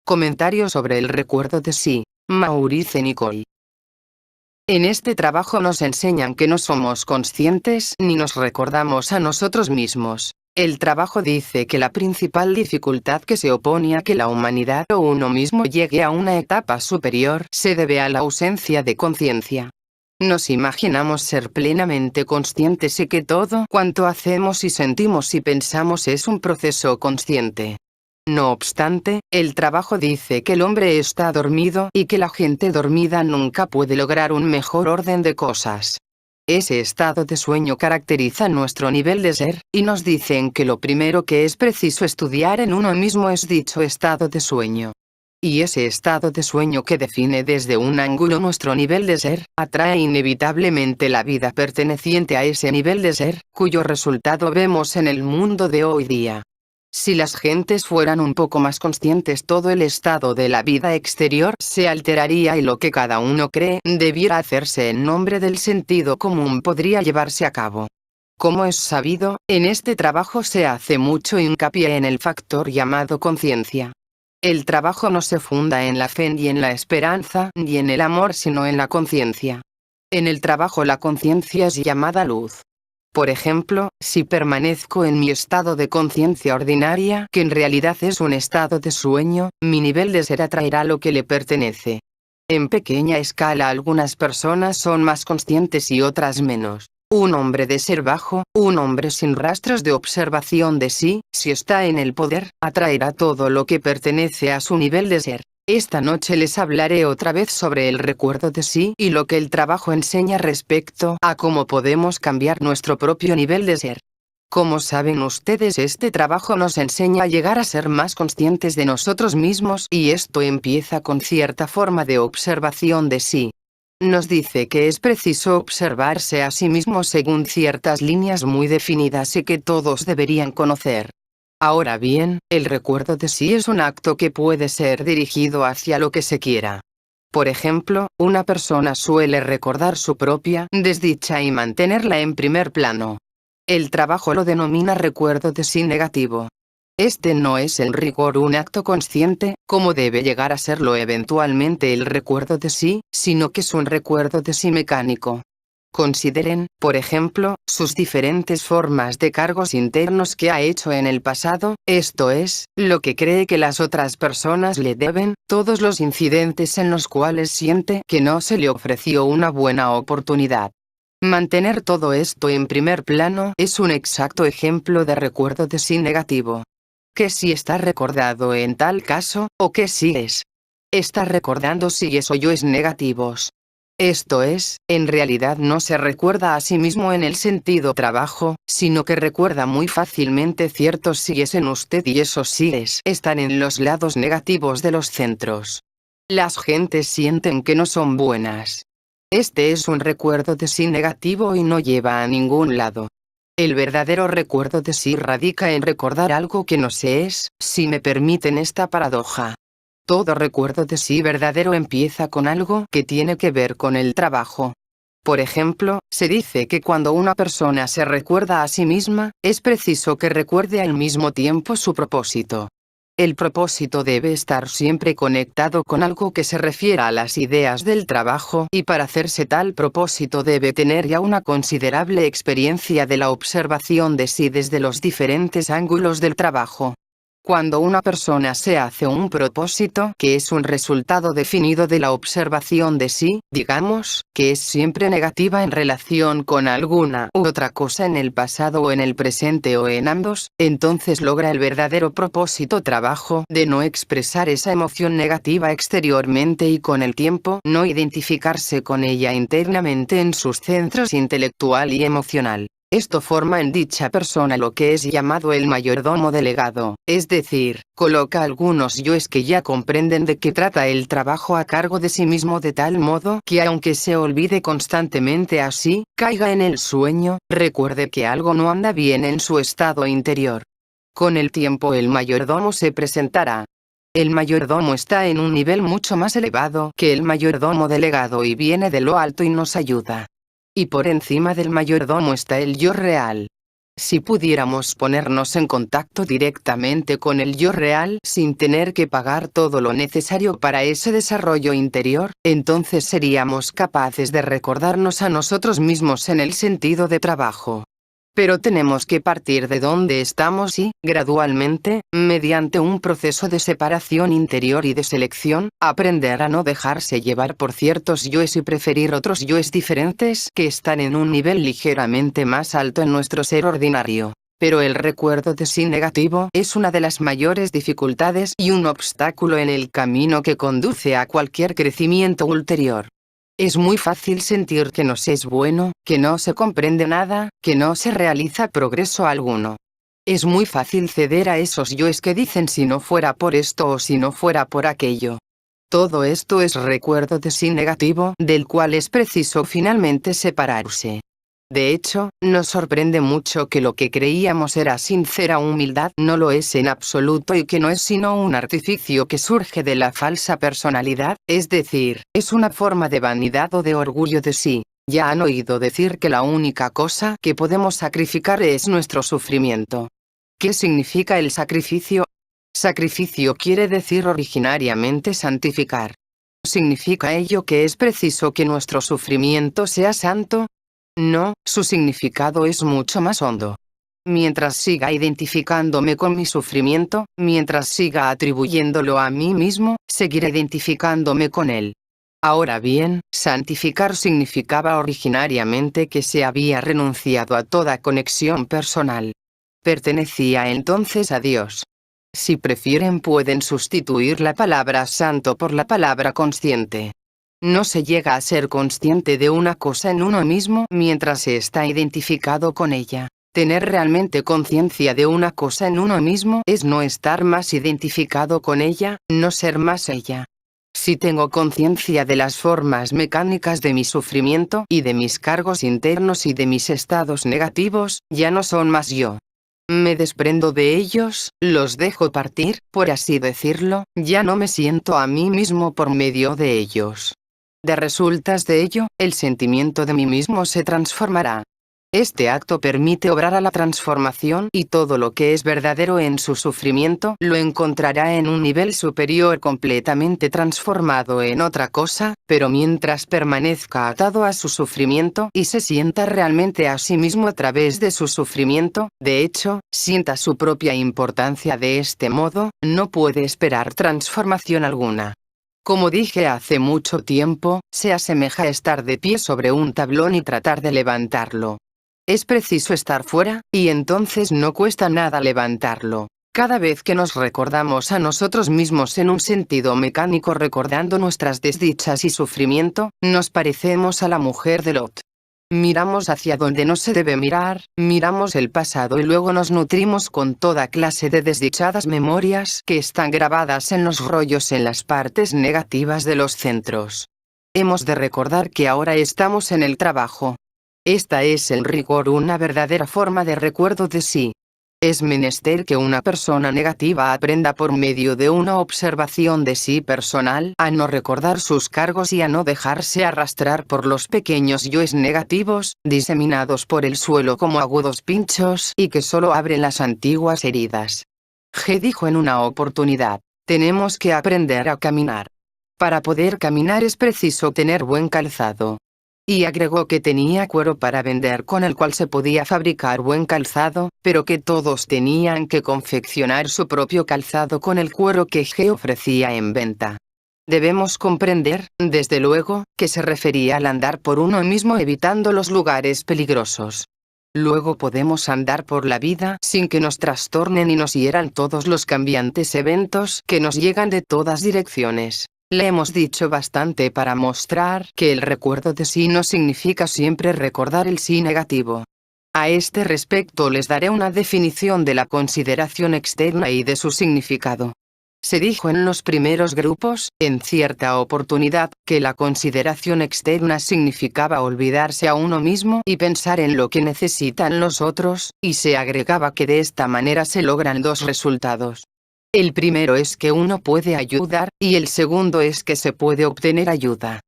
Comentario sobre el recuerdo de sí. Maurice Nicoll. En este trabajo nos enseñan que no somos conscientes ni nos recordamos a nosotros mismos. El trabajo dice que la principal dificultad que se opone a que la humanidad o uno mismo llegue a una etapa superior se debe a la ausencia de conciencia. Nos imaginamos ser plenamente conscientes y que todo cuanto hacemos y sentimos y pensamos es un proceso consciente. No obstante, el trabajo dice que el hombre está dormido y que la gente dormida nunca puede lograr un mejor orden de cosas. Ese estado de sueño caracteriza nuestro nivel de ser, y nos dicen que lo primero que es preciso estudiar en uno mismo es dicho estado de sueño. Y ese estado de sueño que define desde un ángulo nuestro nivel de ser, atrae inevitablemente la vida perteneciente a ese nivel de ser, cuyo resultado vemos en el mundo de hoy día. Si las gentes fueran un poco más conscientes, todo el estado de la vida exterior se alteraría y lo que cada uno cree debiera hacerse en nombre del sentido común podría llevarse a cabo. Como es sabido, en este trabajo se hace mucho hincapié en el factor llamado conciencia. El trabajo no se funda en la fe ni en la esperanza ni en el amor, sino en la conciencia. En el trabajo la conciencia es llamada luz. Por ejemplo, si permanezco en mi estado de conciencia ordinaria, que en realidad es un estado de sueño, mi nivel de ser atraerá lo que le pertenece. En pequeña escala algunas personas son más conscientes y otras menos. Un hombre de ser bajo, un hombre sin rastros de observación de sí, si está en el poder, atraerá todo lo que pertenece a su nivel de ser. Esta noche les hablaré otra vez sobre el recuerdo de sí y lo que el trabajo enseña respecto a cómo podemos cambiar nuestro propio nivel de ser. Como saben ustedes, este trabajo nos enseña a llegar a ser más conscientes de nosotros mismos y esto empieza con cierta forma de observación de sí. Nos dice que es preciso observarse a sí mismo según ciertas líneas muy definidas y que todos deberían conocer. Ahora bien, el recuerdo de sí es un acto que puede ser dirigido hacia lo que se quiera. Por ejemplo, una persona suele recordar su propia desdicha y mantenerla en primer plano. El trabajo lo denomina recuerdo de sí negativo. Este no es en rigor un acto consciente, como debe llegar a serlo eventualmente el recuerdo de sí, sino que es un recuerdo de sí mecánico. Consideren, por ejemplo, sus diferentes formas de cargos internos que ha hecho en el pasado, esto es, lo que cree que las otras personas le deben, todos los incidentes en los cuales siente que no se le ofreció una buena oportunidad. Mantener todo esto en primer plano es un exacto ejemplo de recuerdo de sí negativo. ¿Qué sí está recordado en tal caso, o qué sí es? Está recordando si es o yo es negativos. Esto es, en realidad no se recuerda a sí mismo en el sentido trabajo, sino que recuerda muy fácilmente ciertos síes en usted y esos síes están en los lados negativos de los centros. Las gentes sienten que no son buenas. Este es un recuerdo de sí negativo y no lleva a ningún lado. El verdadero recuerdo de sí radica en recordar algo que no se es, si me permiten esta paradoja. Todo recuerdo de sí verdadero empieza con algo que tiene que ver con el trabajo. Por ejemplo, se dice que cuando una persona se recuerda a sí misma, es preciso que recuerde al mismo tiempo su propósito. El propósito debe estar siempre conectado con algo que se refiera a las ideas del trabajo y para hacerse tal propósito debe tener ya una considerable experiencia de la observación de sí desde los diferentes ángulos del trabajo. Cuando una persona se hace un propósito que es un resultado definido de la observación de sí, digamos, que es siempre negativa en relación con alguna u otra cosa en el pasado o en el presente o en ambos, entonces logra el verdadero propósito trabajo de no expresar esa emoción negativa exteriormente y con el tiempo no identificarse con ella internamente en sus centros intelectual y emocional. Esto forma en dicha persona lo que es llamado el mayordomo delegado, es decir, coloca algunos yoes que ya comprenden de qué trata el trabajo a cargo de sí mismo de tal modo que aunque se olvide constantemente así, caiga en el sueño, recuerde que algo no anda bien en su estado interior. Con el tiempo el mayordomo se presentará. El mayordomo está en un nivel mucho más elevado que el mayordomo delegado y viene de lo alto y nos ayuda. Y por encima del mayordomo está el yo real. Si pudiéramos ponernos en contacto directamente con el yo real sin tener que pagar todo lo necesario para ese desarrollo interior, entonces seríamos capaces de recordarnos a nosotros mismos en el sentido de trabajo. Pero tenemos que partir de donde estamos y, gradualmente, mediante un proceso de separación interior y de selección, aprender a no dejarse llevar por ciertos yoes y preferir otros yoes diferentes que están en un nivel ligeramente más alto en nuestro ser ordinario. Pero el recuerdo de sí negativo es una de las mayores dificultades y un obstáculo en el camino que conduce a cualquier crecimiento ulterior. Es muy fácil sentir que no se es bueno, que no se comprende nada, que no se realiza progreso alguno. Es muy fácil ceder a esos yoes que dicen si no fuera por esto o si no fuera por aquello. Todo esto es recuerdo de sí negativo, del cual es preciso finalmente separarse. De hecho, nos sorprende mucho que lo que creíamos era sincera humildad no lo es en absoluto y que no es sino un artificio que surge de la falsa personalidad, es decir, es una forma de vanidad o de orgullo de sí. Ya han oído decir que la única cosa que podemos sacrificar es nuestro sufrimiento. ¿Qué significa el sacrificio? Sacrificio quiere decir originariamente santificar. ¿Significa ello que es preciso que nuestro sufrimiento sea santo? No, su significado es mucho más hondo. Mientras siga identificándome con mi sufrimiento, mientras siga atribuyéndolo a mí mismo, seguiré identificándome con él. Ahora bien, santificar significaba originariamente que se había renunciado a toda conexión personal. Pertenecía entonces a Dios. Si prefieren pueden sustituir la palabra santo por la palabra consciente. No se llega a ser consciente de una cosa en uno mismo mientras se está identificado con ella. Tener realmente conciencia de una cosa en uno mismo es no estar más identificado con ella, no ser más ella. Si tengo conciencia de las formas mecánicas de mi sufrimiento y de mis cargos internos y de mis estados negativos, ya no son más yo. Me desprendo de ellos, los dejo partir, por así decirlo, ya no me siento a mí mismo por medio de ellos. De resultas de ello, el sentimiento de mí mismo se transformará. Este acto permite obrar a la transformación y todo lo que es verdadero en su sufrimiento lo encontrará en un nivel superior completamente transformado en otra cosa, pero mientras permanezca atado a su sufrimiento y se sienta realmente a sí mismo a través de su sufrimiento, de hecho, sienta su propia importancia de este modo, no puede esperar transformación alguna. Como dije hace mucho tiempo, se asemeja a estar de pie sobre un tablón y tratar de levantarlo. Es preciso estar fuera, y entonces no cuesta nada levantarlo. Cada vez que nos recordamos a nosotros mismos en un sentido mecánico recordando nuestras desdichas y sufrimiento, nos parecemos a la mujer de Lot. Miramos hacia donde no se debe mirar, miramos el pasado y luego nos nutrimos con toda clase de desdichadas memorias que están grabadas en los rollos en las partes negativas de los centros. Hemos de recordar que ahora estamos en el trabajo. Esta es en rigor una verdadera forma de recuerdo de sí. Es menester que una persona negativa aprenda por medio de una observación de sí personal a no recordar sus cargos y a no dejarse arrastrar por los pequeños yoes negativos, diseminados por el suelo como agudos pinchos y que solo abren las antiguas heridas. G dijo en una oportunidad, tenemos que aprender a caminar. Para poder caminar es preciso tener buen calzado. Y agregó que tenía cuero para vender con el cual se podía fabricar buen calzado, pero que todos tenían que confeccionar su propio calzado con el cuero que G ofrecía en venta. Debemos comprender, desde luego, que se refería al andar por uno mismo evitando los lugares peligrosos. Luego podemos andar por la vida sin que nos trastornen y nos hieran todos los cambiantes eventos que nos llegan de todas direcciones. Le hemos dicho bastante para mostrar que el recuerdo de sí no significa siempre recordar el sí negativo. A este respecto les daré una definición de la consideración externa y de su significado. Se dijo en los primeros grupos, en cierta oportunidad, que la consideración externa significaba olvidarse a uno mismo y pensar en lo que necesitan los otros, y se agregaba que de esta manera se logran dos resultados. El primero es que uno puede ayudar, y el segundo es que se puede obtener ayuda.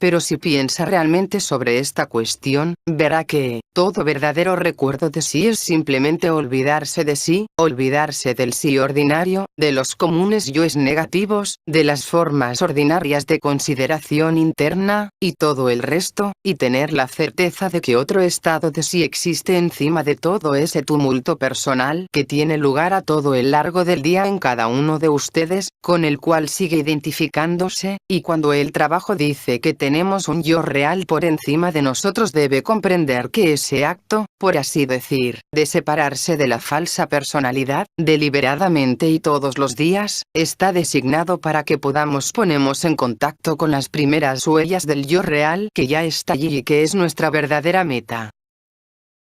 Pero si piensa realmente sobre esta cuestión, verá que, todo verdadero recuerdo de sí es simplemente olvidarse de sí, olvidarse del sí ordinario, de los comunes yoes negativos, de las formas ordinarias de consideración interna, y todo el resto, y tener la certeza de que otro estado de sí existe encima de todo ese tumulto personal que tiene lugar a todo el largo del día en cada uno de ustedes, con el cual sigue identificándose, y cuando el trabajo dice que tenemos un yo real por encima de nosotros, debe comprender que ese acto, por así decir, de separarse de la falsa personalidad, deliberadamente y todos los días, está designado para que podamos ponernos en contacto con las primeras huellas del yo real que ya está allí y que es nuestra verdadera meta.